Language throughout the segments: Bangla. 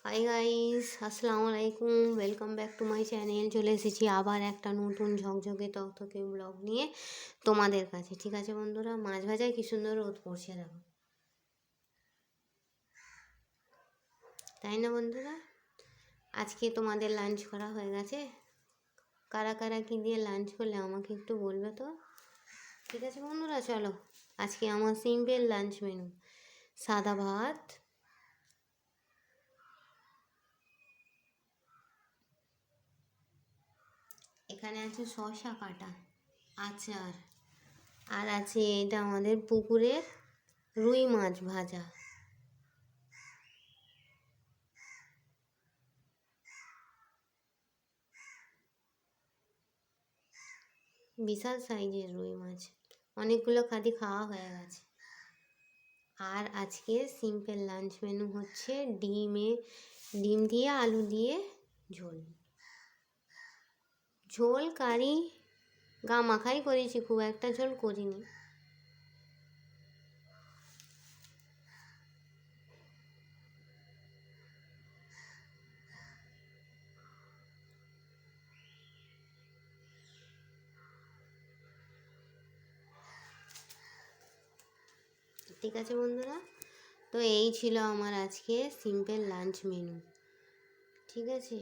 হাই গাইস, আসসালামু আলাইকুম। Welcome back to my channel. চলে এসেছি আবার একটা নতুন ঝকঝকে তকতকে ব্লগ নিয়ে তোমাদের কাছে। ঠিক আছে বন্ধুরা, মাছ ভাজায় কি সুন্দর রোদ পড়ছে দেখো, তাই না বন্ধুরা? আজকে তোমাদের লাঞ্চ করা হয়ে গেছে? কারা কারা কী দিয়ে লাঞ্চ করলে আমাকে একটু বলবে তো। ঠিক আছে বন্ধুরা, চলো আজকে আমার সিম্পল লাঞ্চ মেনু। সাদা ভাত, এখানে আছে শসা কাটা, আচার, আর আছে এটা আমাদের পুকুরের রুই মাছ ভাজা। বিশাল সাইজের রুই মাছ, অনেকগুলো খাদি খাওয়া হয়ে গেছে। আর আজকে সিম্পল লাঞ্চ মেনু হচ্ছে ডিম দিয়ে আলু দিয়ে ঝোল। ঝোল কারি গা মাখাই করেছি, খুব একটা ঝোল করিনি। ঠিক আছে বন্ধুরা, তো এই ছিল আমার আজকে সিম্পল লাঞ্চ মেনু। ঠিক আছে,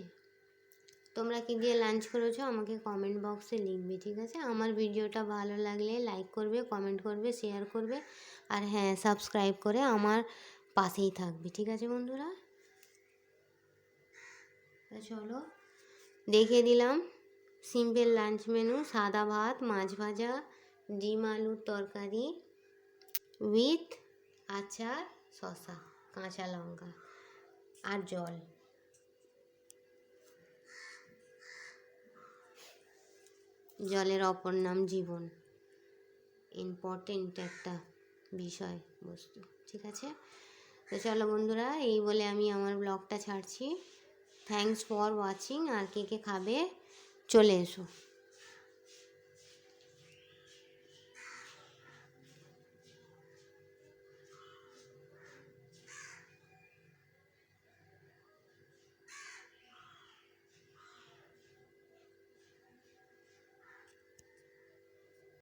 তোমরা কি দিয়ে লাঞ্চ করেছো আমাকে কমেন্ট বক্সে লিখবে। ঠিক আছে, আমার ভিডিওটা ভালো লাগলে লাইক করবে, কমেন্ট করবে, শেয়ার করবে, আর হ্যাঁ, সাবস্ক্রাইব করে আমার পাশেই থাকবে। ঠিক আছে বন্ধুরা, তা চলো দেখিয়ে দিলাম সিম্পল লাঞ্চ মেনু। সাদা ভাত, মাছ ভাজা, ডিম আলুর তরকারি উইথ আচার, শসা, কাঁচা লঙ্কা আর জল। জলের অপর নাম জীবন, ইম্পর্টেন্ট একটা বিষয় বস্তু। ঠিক আছে, তো চলো বন্ধুরা, এই বলে আমি আমার ব্লগটা ছাড়ছি। Thanks for watching. আর কে কে খাবে চলে এসো।